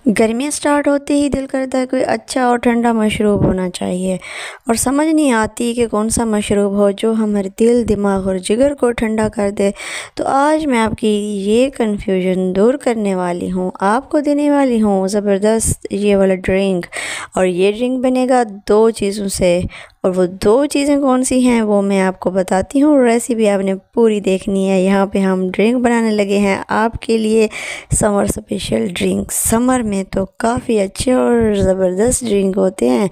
गर्मियाँ स्टार्ट होते ही दिल करता है कोई अच्छा और ठंडा मशरूब होना चाहिए और समझ नहीं आती कि कौन सा मशरूब हो जो हमारे दिल, दिमाग और जिगर को ठंडा कर दे। तो आज मैं आपकी ये कन्फ्यूजन दूर करने वाली हूँ, आपको देने वाली हूँ ज़बरदस्त ये वाला ड्रिंक। और ये ड्रिंक बनेगा दो चीज़ों से, और वो दो चीज़ें कौन सी हैं वो मैं आपको बताती हूँ। रेसिपी आपने पूरी देखनी है। यहाँ पे हम ड्रिंक बनाने लगे हैं आपके लिए समर स्पेशल ड्रिंक। समर में तो काफ़ी अच्छे और ज़बरदस्त ड्रिंक होते हैं,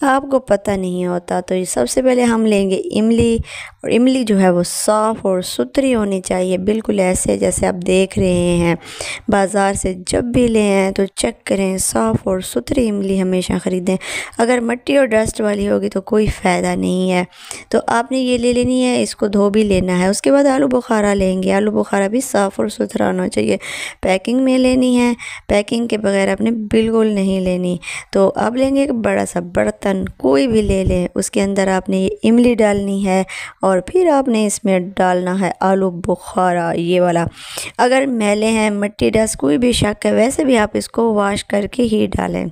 आपको पता नहीं होता। तो ये सबसे पहले हम लेंगे इमली, और इमली जो है वो साफ़ और सुथरी होनी चाहिए, बिल्कुल ऐसे जैसे आप देख रहे हैं। बाज़ार से जब भी ले आएँ तो चेक करें, साफ़ और सुथरी इमली हमेशा ख़रीदें। अगर मिट्टी और डस्ट वाली होगी तो कोई फ़ायदा नहीं है। तो आपने ये ले लेनी है, इसको धो भी लेना है। उसके बाद आलू बुखारा लेंगे, आलू बुखारा भी साफ़ और सुथरा होना चाहिए। पैकिंग में लेनी है, पैकिंग के बगैर आपने बिल्कुल नहीं लेनी। तो अब लेंगे एक बड़ा सा बर्तन, कोई भी ले लें, उसके अंदर आपने ये इमली डालनी है और फिर आपने इसमें डालना है आलू बुखारा ये वाला। अगर मैले हैं, मिट्टी डस्ट कोई भी शक है, वैसे भी आप इसको वॉश करके ही डालें।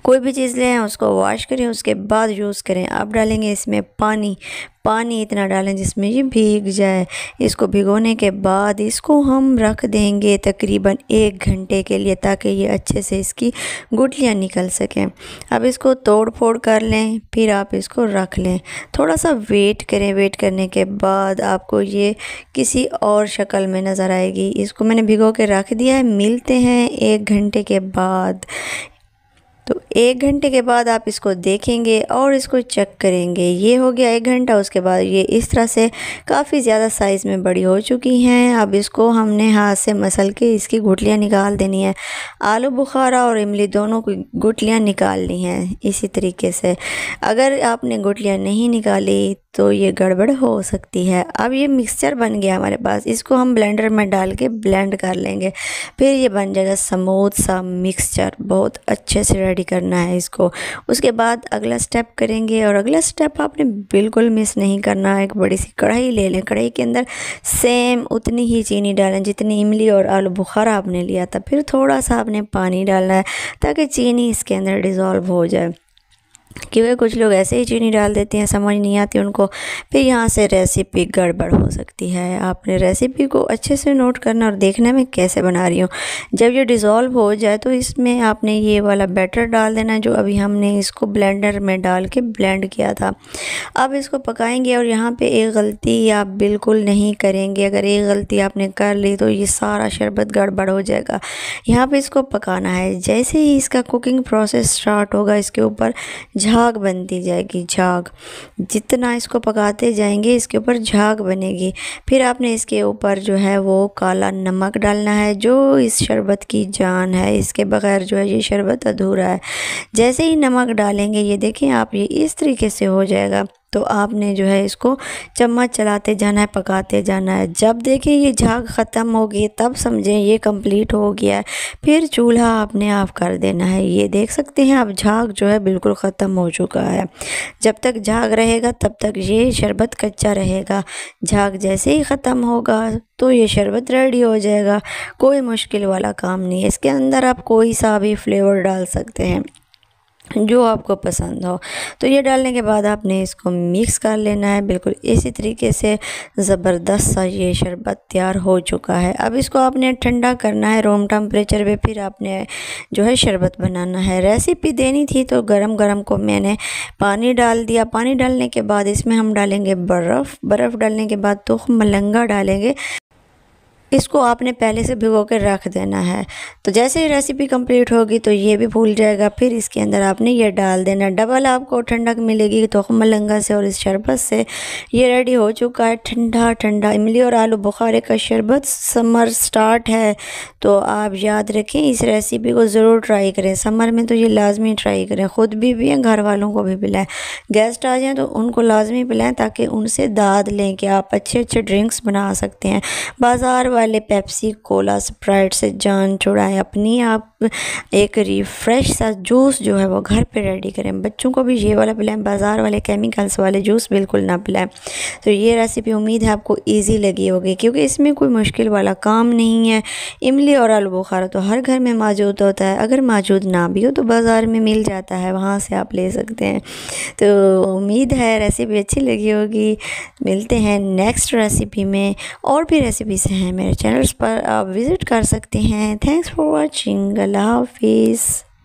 कोई भी चीज़ लें उसको वॉश करें, उसके बाद यूज़ करें। अब डालेंगे इसमें पानी, पानी इतना डालें जिसमें ये भीग जाए। इसको भिगोने के बाद इसको हम रख देंगे तकरीबन 1 घंटे के लिए, ताकि ये अच्छे से इसकी गुठलियाँ निकल सकें। अब इसको तोड़ फोड़ कर लें, फिर आप इसको रख लें, थोड़ा सा वेट करें। वेट करने के बाद आपको ये किसी और शक्ल में नज़र आएगी। इसको मैंने भिगो के रख दिया है, मिलते हैं 1 घंटे के बाद। तो 1 घंटे के बाद आप इसको देखेंगे और इसको चेक करेंगे। ये हो गया 1 घंटा। उसके बाद ये इस तरह से काफ़ी ज़्यादा साइज़ में बड़ी हो चुकी हैं। अब इसको हमने हाथ से मसल के इसकी गुठलियाँ निकाल देनी है। आलू बुखारा और इमली दोनों की गुठलियाँ निकालनी हैं इसी तरीके से। अगर आपने गुठलियाँ नहीं निकाली तो ये गड़बड़ हो सकती है। अब ये मिक्सचर बन गया हमारे पास, इसको हम ब्लेंडर में डाल के ब्लेंड कर लेंगे। फिर ये बन जाएगा स्मूथ सा मिक्सचर। बहुत अच्छे से रेडी करना है इसको। उसके बाद अगला स्टेप करेंगे, और अगला स्टेप आपने बिल्कुल मिस नहीं करना। एक बड़ी सी कढ़ाई ले लें, कढ़ाई के अंदर सेम उतनी ही चीनी डालें जितनी इमली और आलू बुखारा आपने लिया था। फिर थोड़ा सा आपने पानी डालना है ताकि चीनी इसके अंदर डिज़ोल्व हो जाए, क्योंकि कुछ लोग ऐसे ही चीनी डाल देते हैं, समझ नहीं आती उनको, फिर यहाँ से रेसिपी गड़बड़ हो सकती है। आपने रेसिपी को अच्छे से नोट करना और देखना मैं कैसे बना रही हूँ। जब ये डिज़ोल्व हो जाए तो इसमें आपने ये वाला बैटर डाल देना जो अभी हमने इसको ब्लेंडर में डाल के ब्लेंड किया था। अब इसको पकाएंगे, और यहाँ पे एक गलती आप बिल्कुल नहीं करेंगे। अगर एक गलती आपने कर ली तो ये सारा शरबत गड़बड़ हो जाएगा। यहाँ पे इसको पकाना है। जैसे ही इसका कुकिंग प्रोसेस स्टार्ट होगा, इसके ऊपर झाग बनती जाएगी। झाग जितना इसको पकाते जाएंगे इसके ऊपर झाग बनेगी। फिर आपने इसके ऊपर जो है वो काला नमक डालना है, जो इस शरबत की जान है। इसके बगैर जो है ये शरबत अधूरा है। जैसे ही नमक डालेंगे, ये देखें आप, ये इस तरीके से हो जाएगा। तो आपने जो है इसको चम्मच चलाते जाना है, पकाते जाना है। जब देखें ये झाग ख़त्म होगी तब समझें ये कंप्लीट हो गया है। फिर चूल्हा आपने ऑफ कर देना है। ये देख सकते हैं आप, झाग जो है बिल्कुल ख़त्म हो चुका है। जब तक झाग रहेगा तब तक ये शरबत कच्चा रहेगा। झाग जैसे ही ख़त्म होगा तो ये शरबत रेडी हो जाएगा। कोई मुश्किल वाला काम नहीं है। इसके अंदर आप कोई सा भी फ्लेवर डाल सकते हैं जो आपको पसंद हो। तो ये डालने के बाद आपने इसको मिक्स कर लेना है। बिल्कुल इसी तरीके से ज़बरदस्त सा ये शरबत तैयार हो चुका है। अब इसको आपने ठंडा करना है रूम टेम्परेचर पे, फिर आपने जो है शरबत बनाना है। रेसिपी देनी थी तो गरम गरम को मैंने पानी डाल दिया। पानी डालने के बाद इसमें हम डालेंगे बर्फ़। बर्फ़ डालने के बाद तो मलंगा डालेंगे। इसको आपने पहले से भिगो के रख देना है। तो जैसे ही रेसिपी कंप्लीट होगी तो ये भी फूल जाएगा। फिर इसके अंदर आपने ये डाल देना। डबल आपको ठंडक मिलेगी तो मलंगा से और इस शरबत से। ये रेडी हो चुका है ठंडा ठंडा इमली और आलू बुखारे का शरबत। समर स्टार्ट है तो आप याद रखें, इस रेसिपी को ज़रूर ट्राई करें। समर में तो ये लाजमी ट्राई करें, ख़ुद भी पिएं, घर वालों को भी पिलाएं। गेस्ट आ जाएँ तो उनको लाजमी पिलाएं ताकि उनसे दाद लें कि आप अच्छे अच्छे ड्रिंक्स बना सकते हैं। बाज़ार वाले पेप्सी, कोला, स्प्राइट से जान छुड़ाएं अपनी। आप एक रिफ़्रेश सा जूस जो है वो घर पे रेडी करें। बच्चों को भी ये वाला पिलाएं, बाज़ार वाले केमिकल्स वाले जूस बिल्कुल ना पिलाएं। तो ये रेसिपी उम्मीद है आपको ईजी लगी होगी, क्योंकि इसमें कोई मुश्किल वाला काम नहीं है। इमली और आलू बुखारा तो हर घर में मौजूद होता है, अगर मौजूद ना भी हो तो बाज़ार में मिल जाता है, वहाँ से आप ले सकते हैं। तो उम्मीद है रेसिपी अच्छी लगी होगी। मिलते हैं नेक्स्ट रेसिपी में। और भी रेसिपीज़ हैं मेरे चैनल्स पर, आप विज़िट कर सकते हैं। Thanks for watching. अल्लाह हाफिज़।